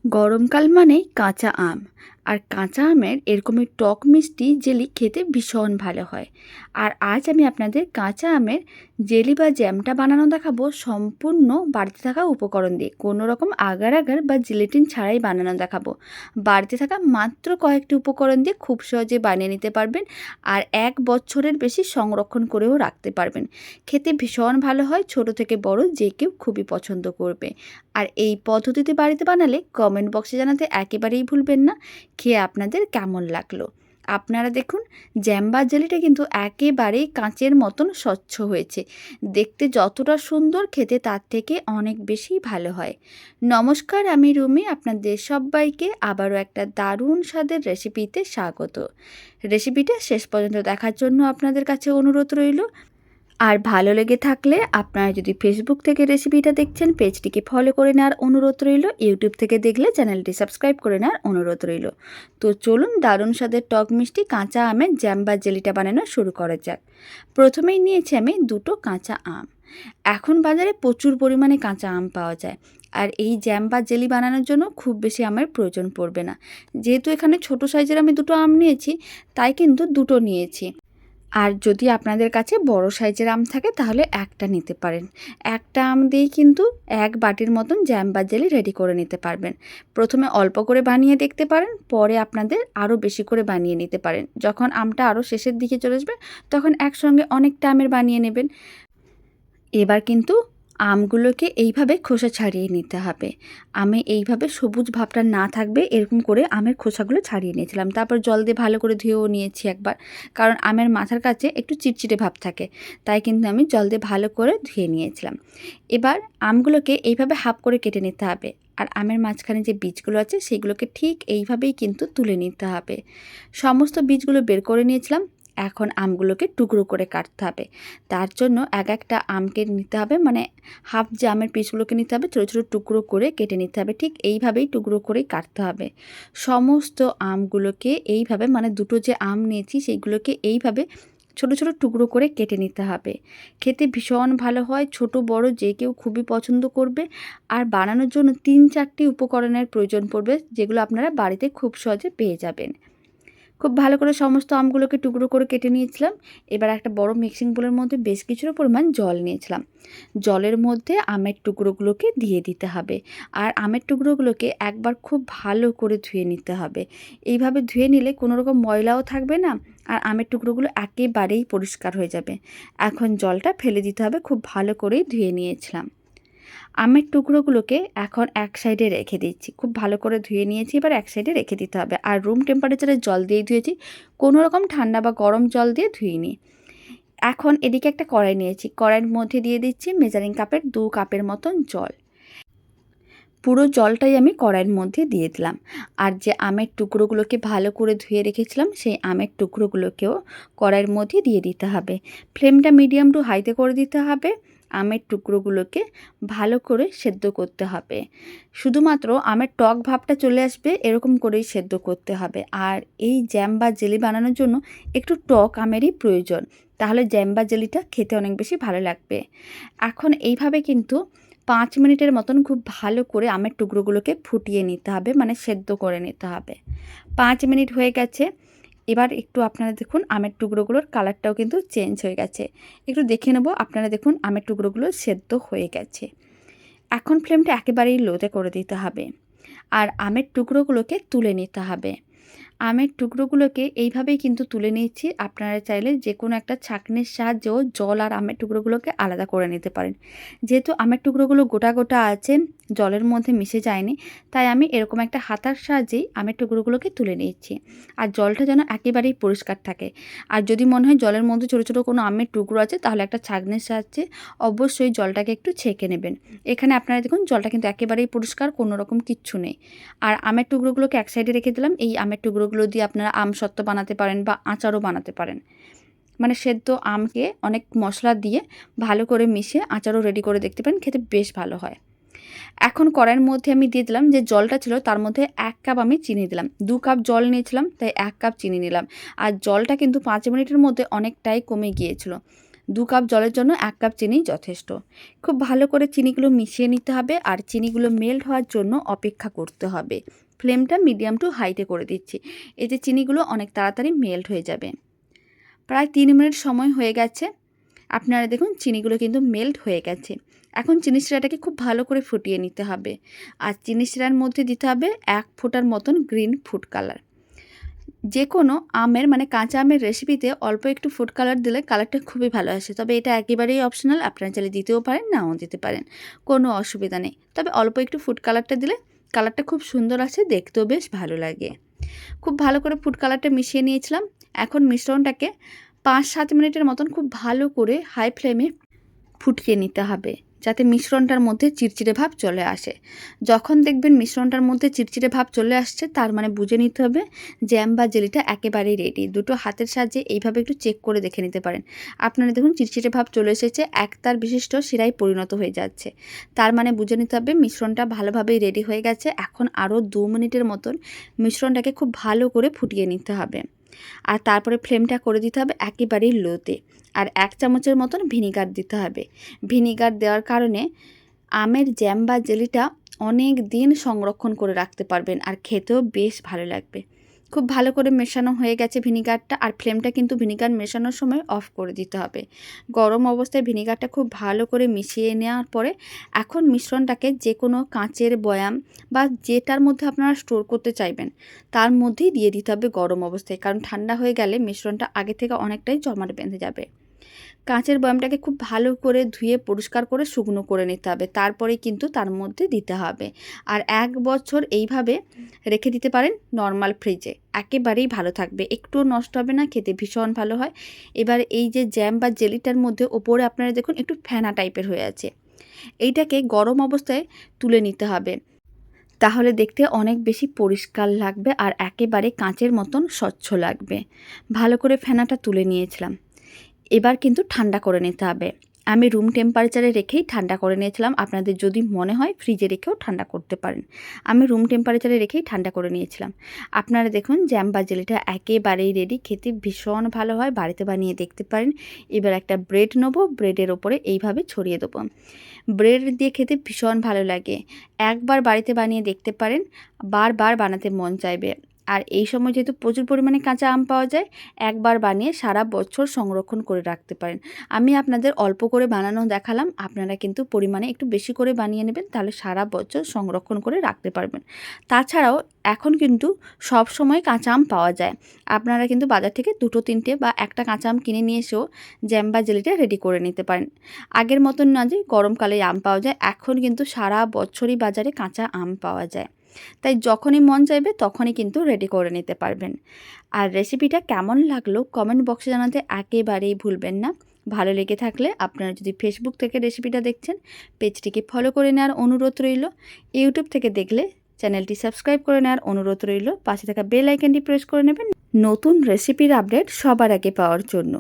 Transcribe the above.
গরমকাল মানেই কাঁচা আম। আর কাঁচা আমের এরকমই টক মিষ্টি জেলি খেতে ভীষণ ভালো হয়। আর আজ আমি আপনাদের কাঁচা আমের জেলি বা জ্যামটা বানানো দেখাবো সম্পূর্ণ বাড়িতে থাকা উপকরণ দিয়ে। কোনো রকম আগার আগার বা জিলেটিন ছাড়াই বানানো দেখাবো। বাড়িতে থাকা মাত্র কয়েকটি উপকরণ দিয়ে খুব সহজে বানিয়ে নিতে পারবেন। আর 1 বছরের বেশি সংরক্ষণ করেও রাখতে পারবেন। খেতে ভীষণ ভালো হয়, ছোট থেকে বড় যে কেউ খুবই পছন্দ করবে। আর এই পদ্ধতিতে বাড়িতে বানালে কমেন্ট বক্সে জানাতে একেবারেই ভুলবেন না খেয়ে আপনাদের কেমন লাগলো। আপনারা দেখুন, জ্যাম বা জেলিটা কিন্তু একেবারেই কাঁচের মতন স্বচ্ছ হয়েছে। দেখতে যতটা সুন্দর, খেতে তার থেকে অনেক বেশি ভালো হয়। নমস্কার, আমি রুমি। আপনাদের সবাইকে আবারও একটা দারুণ স্বাদের রেসিপিতে স্বাগত। রেসিপিটা শেষ পর্যন্ত দেখার জন্য আপনাদের কাছে অনুরোধ রইল। আর ভালো লেগে থাকলে আপনারা যদি ফেসবুক থেকে রেসিপিটা দেখছেন, পেজটিকে ফলো করে নেওয়ার অনুরোধ রইল। ইউটিউব থেকে দেখলে চ্যানেলটি সাবস্ক্রাইব করে নেওয়ার অনুরোধ রইল। তো চলুন দারুণ স্বাদের টক মিষ্টি কাঁচা আমের জ্যাম বা জেলিটা বানানো শুরু করা যাক। প্রথমেই নিয়েছি আমি 2টো কাঁচা আম। এখন বাজারে প্রচুর পরিমাণে কাঁচা আম পাওয়া যায়। আর এই জ্যাম বা জেলি বানানোর জন্য খুব বেশি আমের প্রয়োজন পড়বে না। যেহেতু এখানে ছোট সাইজের আমি 2টো আম নিয়েছি, তাই কিন্তু 2টো নিয়েছি। আর যদি আপনাদের কাছে বড় সাইজের আম থাকে তাহলে একটা নিতে পারেন। একটা আম দিয়েই কিন্তু 1 বাটির মতন জ্যাম বা জেলি রেডি করে নিতে পারবেন। প্রথমে অল্প করে বানিয়ে দেখতে পারেন, পরে আপনাদের আরও বেশি করে বানিয়ে নিতে পারেন। যখন আমটা আরও শেষের দিকে চলে আসবে তখন একসঙ্গে অনেকটা আমের বানিয়ে নেবেন। এবার কিন্তু আমগুলোকে এইভাবে খোসা ছাড়িয়ে নিতে হবে। আমে এইভাবে সবুজ ভাবটা না থাকবে এরকম করে আমের খোসাগুলো ছাড়িয়ে নিয়েছিলাম। তারপর জল দিয়ে ভালো করে ধুয়েও নিয়েছি একবার, কারণ আমের মাথার কাছে একটু চিটচিটে ভাব থাকে। তাই কিন্তু আমি জল দিয়ে ভালো করে ধুয়ে নিয়েছিলাম। এবার আমগুলোকে এইভাবে হাফ করে কেটে নিতে হবে। আর আমের মাঝখানে যে বীজগুলো আছে সেগুলোকে ঠিক এইভাবেই কিন্তু তুলে নিতে হবে। সমস্ত বীজগুলো বের করে নিয়েছিলাম। এখন আমগুলোকে টুকরো করে কাটতে হবে। তার জন্য একটা আমকে নিতে হবে, মানে হাফ যে আমের পিসগুলোকে নিতে হবে, ছোটো ছোটো টুকরো করে কেটে নিতে হবে। ঠিক এইভাবেই টুকরো করেই কাটতে হবে। সমস্ত আমগুলোকে এইভাবে, মানে 2টো যে আম নিয়েছি সেইগুলোকে এইভাবে ছোট ছোট টুকরো করে কেটে নিতে হবে। খেতে ভীষণ ভালো হয়, ছোট বড় যে কেউ খুবই পছন্দ করবে। আর বানানোর জন্য 3-4টি উপকরণের প্রয়োজন পড়বে, যেগুলো আপনারা বাড়িতে খুব সহজে পেয়ে যাবেন। খুব ভালো করে সমস্ত আমগুলোকে টুকরো করে কেটে নিয়েছিলাম। এবার একটা বড় মিক্সিং বোলের মধ্যে বেশ কিছুটা পরিমাণ জল নিয়েছিলাম। জলের মধ্যে আমের টুকরোগুলোকে দিয়ে দিতে হবে। আর আমের টুকরোগুলোকে একবার খুব ভালো করে ধুয়ে নিতে হবে। এইভাবে ধুয়ে নিলে কোনো রকম ময়লাও থাকবে না, আর আমের টুকরোগুলো একেবারেই পরিষ্কার হয়ে যাবে। এখন জলটা ফেলে দিতে হবে। খুব ভালো করেই ধুয়ে নিয়েছিলাম। আমের টুকরোগুলোকে এখন এক সাইডে রেখে দিচ্ছি। খুব ভালো করে ধুয়ে নিয়েছি, এবার এক সাইডে রেখে দিতে হবে। আর রুম টেম্পারেচারের জল দিয়েই ধুয়েছি, কোনো রকম ঠান্ডা বা গরম জল দিয়ে ধুইনি। এখন এদিকে একটা কড়াই নিয়েছি, কড়াইয়ের মধ্যে দিয়ে দিচ্ছি মেজারিং কাপের 2 কাপের মতন জল। পুরো জলটাই আমি কড়াইয়ের মধ্যে দিয়ে দিলাম। আর যে আমের টুকরোগুলোকে ভালো করে ধুয়ে রেখেছিলাম সেই আমের টুকরোগুলোকেও কড়াইয়ের মধ্যে দিয়ে দিতে হবে। ফ্লেমটা মিডিয়াম টু হাইতে করে দিতে হবে। আমের টুকরোগুলোকে ভালো করে সেদ্ধ করতে হবে। শুধুমাত্র আমের টক ভাবটা চলে আসবে এরকম করেই সেদ্ধ করতে হবে। আর এই জ্যাম বা জেলি বানানোর জন্য একটু টক আমেরই প্রয়োজন, তাহলে জ্যাম বা জেলিটা খেতে অনেক বেশি ভালো লাগবে। এখন এইভাবে কিন্তু 5 মিনিটের মতন খুব ভালো করে আমের টুকরোগুলোকে ফুটিয়ে নিতে হবে, মানে সেদ্ধ করে নিতে হবে। 5 মিনিট হয়ে গেছে। এবার একটু আপনারা দেখুন আমের টুকরোগুলোর কালারটাও কিন্তু চেঞ্জ হয়ে গেছে। একটু দেখে নেব। আপনারা দেখুন আমের টুকরোগুলো সেদ্ধ হয়ে গেছে। এখন ফ্লেমটা একেবারেই লোতে করে দিতে হবে। আর আমের টুকরোগুলোকে তুলে নিতে হবে। আমের টুকরোগুলোকে এইভাবেই কিন্তু তুলে নিচ্ছি। আপনারা চাইলে যে কোনো একটা ছাঁকনির সাহায্যেও জল আর আমের টুকরোগুলোকে আলাদা করে নিতে পারেন। যেহেতু আমের টুকরোগুলো গোটা গোটা আছে, জলের মধ্যে মিশে যায়নি, তাই আমি এরকম একটা হাতার সাহায্যেই আমের টুকরোগুলোকে তুলে নিচ্ছি। আর জলটা যেন একেবারেই পরিষ্কার থাকে। আর যদি মনে হয় জলের মধ্যে ছোটো ছোটো কোনো আমের টুকরো আছে, তাহলে একটা ছাঁকনির সাহায্যে অবশ্যই জলটাকে একটু ছেঁকে নেবেন। এখানে আপনারা দেখুন জলটা কিন্তু একেবারেই পরিষ্কার, কোনো রকম কিচ্ছু নেই। আর আমের টুকরোগুলোকে এক সাইডে রেখে দিলাম। এই আমের টুকরোগুলো দিয়ে আপনারা আমসত্ত্ব বানাতে পারেন বা আচারও বানাতে পারেন। মানে সেদ্ধ আমকে অনেক মশলা দিয়ে ভালো করে মিশিয়ে আচারও রেডি করে দেখতে পারেন, খেতে বেশ ভালো হয়। এখন কড়াইয়ের মধ্যে আমি দিয়ে দিলাম যে জলটা ছিল তার মধ্যে 1 কাপ আমি চিনি দিলাম। 2 কাপ জল নিয়েছিলাম, তাই 1 কাপ চিনি নিলাম। আর জলটা কিন্তু 5 মিনিটের মধ্যে অনেকটাই কমে গিয়েছিল। 2 কাপ জলের জন্য 1 কাপ চিনি যথেষ্ট। খুব ভালো করে চিনিগুলো মিশিয়ে নিতে হবে আর চিনিগুলো মেল্ট হওয়ার জন্য অপেক্ষা করতে হবে। ফ্লেমটা মিডিয়াম টু হাইতে করে দিচ্ছি, এতে চিনিগুলো অনেক তাড়াতাড়ি মেল্ট হয়ে যাবে। প্রায় 3 মিনিট সময় হয়ে গেছে। আপনারা দেখুন চিনিগুলো কিন্তু মেল্ট হয়ে গেছে। এখন চিনি শিরাটাকে খুব ভালো করে ফুটিয়ে নিতে হবে। আর চিনি শিরার মধ্যে দিতে হবে 1 ফোঁটার মতন গ্রিন ফুড কালার। যে কোনো আমের মানে কাঁচা আমের রেসিপিতে অল্প একটু ফুড কালার দিলে কালারটা খুবই ভালো আসে। তবে এটা একেবারেই অপশনাল, আপনারা চাইলে দিতেও পারেন, নাও দিতে পারেন, কোনো অসুবিধা নেই। তবে অল্প একটু ফুড কালারটা দিলে কালারটা খুব সুন্দর আসে, দেখতেও বেশ ভালো লাগে। খুব ভালো করে ফুড কালারটা মিশিয়ে নিয়েছিলাম। এখন মিশ্রণটাকে 5-7 মিনিটের মতন খুব ভালো করে হাই ফ্লেমে ফুটিয়ে নিতে হবে, যাতে মিশ্রণটার মধ্যে চিটচিটে ভাব চলে আসে। যখন দেখবেন মিশ্রণটার মধ্যে চিটচিটে ভাব চলে আসছে, তার মানে বুঝে নিতে হবে জ্যাম বা জেলিটা একেবারেই রেডি। দুটো হাতের সাহায্যে এইভাবে একটু চেক করে দেখে নিতে পারেন। আপনারা দেখুন চিটচিটে ভাব চলে এসেছে, একতার বিশিষ্ট শিরায় পরিণত হয়ে যাচ্ছে, তার মানে বুঝে নিতে হবে মিশ্রণটা ভালোভাবেই রেডি হয়ে গেছে। এখন আরও 2 মিনিটের মতন মিশ্রণটাকে খুব ভালো করে ফুটিয়ে নিতে হবে। আর তারপরে ফ্লেমটা করে দিতে হবে একেবারেই লোতে। আর 1 চামচের মতন ভিনিগার দিতে হবে। ভিনিগার দেওয়ার কারণে আমের জ্যাম বা জেলিটা অনেক দিন সংরক্ষণ করে রাখতে পারবেন আর খেতেও বেশ ভালো লাগবে। খুব ভালো করে মেশানো হয়ে গেছে ভিনিগারটা, আর ফ্লেমটা কিন্তু ভিনিগার মেশানোর সময় অফ করে দিতে হবে। গরম অবস্থায় ভিনিগারটা খুব ভালো করে মিশিয়ে নেওয়ার পরে এখন মিশ্রণটাকে যে কোনো কাঁচের বয়াম বা যেটার মধ্যে আপনারা স্টোর করতে চাইবেন তার মধ্যেই দিয়ে দিতে হবে গরম অবস্থায়, কারণ ঠান্ডা হয়ে গেলে মিশ্রণটা আগে থেকে অনেকটাই জমাট বেঁধে যাবে। কাঁচের বয়ামটাকে খুব ভালো করে ধুয়ে পরিষ্কার করে শুকনো করে নিতে হবে, তারপরে কিন্তু তার মধ্যে দিতে হবে। আর 1 বছর এইভাবে রেখে দিতে পারেন নর্মাল ফ্রিজে, একেবারেই ভালো থাকবে, একটুও নষ্ট হবে না, খেতে ভীষণ ভালো হয়। এবার এই যে জ্যাম বা জেলিটার মধ্যে ওপরে আপনারা দেখুন একটু ফেনা টাইপের হয়ে আছে, এইটাকে গরম অবস্থায় তুলে নিতে হবে, তাহলে দেখতে অনেক বেশি পরিষ্কার লাগবে আর একেবারে কাঁচের মতন স্বচ্ছ লাগবে। ভালো করে ফেনাটা তুলে নিয়েছিলাম, এবার কিন্তু ঠান্ডা করে নিতে হবে। আমি রুম টেম্পারেচারে রেখেই ঠান্ডা করে নিয়েছিলাম, আপনাদের যদি মনে হয় ফ্রিজে রেখেও ঠান্ডা করতে পারেন। আমি রুম টেম্পারেচারে রেখেই ঠান্ডা করে নিয়েছিলাম। আপনারা দেখুন জ্যাম বা জেলিটা একেবারেই রেডি, খেতে ভীষণ ভালো হয়, বাড়িতে বানিয়ে দেখতে পারেন। এবার একটা ব্রেড নেবো, ব্রেডের ওপরে এইভাবে ছড়িয়ে দেবো। ব্রেড দিয়ে খেতে ভীষণ ভালো লাগে, একবার বাড়িতে বানিয়ে দেখতে পারেন, বারবার বানাতে মন চাইবে। আর এই সময় যেহেতু প্রচুর পরিমাণে কাঁচা আম পাওয়া যায়, একবার বানিয়ে সারা বছর সংরক্ষণ করে রাখতে পারেন। আমি আপনাদের অল্প করে বানানো দেখালাম, আপনারা কিন্তু পরিমাণে একটু বেশি করে বানিয়ে নেবেন, তাহলে সারা বছর সংরক্ষণ করে রাখতে পারবেন। তাছাড়াও এখন কিন্তু সব সময় কাঁচা আম পাওয়া যায়, আপনারা কিন্তু বাজার থেকে 2-3টে বা একটা কাঁচা আম কিনে নিয়ে এসেও জ্যাম বা জেলিটা রেডি করে নিতে পারেন। আগের মতন না যে গরমকালে আম পাওয়া যায়, এখন কিন্তু সারা বছরই বাজারে কাঁচা আম পাওয়া যায়, তাই যখনই মন চাইবে তখনই কিন্তু রেডি করে নিতে পারবেন। আর রেসিপিটা কেমন লাগলো কমেন্ট বক্সে জানাতে একেবারেই ভুলবেন না। ভালো লেগে থাকলে আপনারা যদি ফেসবুক থেকে রেসিপিটা দেখছেন, পেজটিকে ফলো করে নেওয়ার অনুরোধ রইল। ইউটিউব থেকে দেখলে চ্যানেলটি সাবস্ক্রাইব করে নেওয়ার অনুরোধ রইল। পাশে থাকা বেল আইকনটি প্রেস করে নেবেন নতুন রেসিপির আপডেট সবার আগে পাওয়ার জন্য।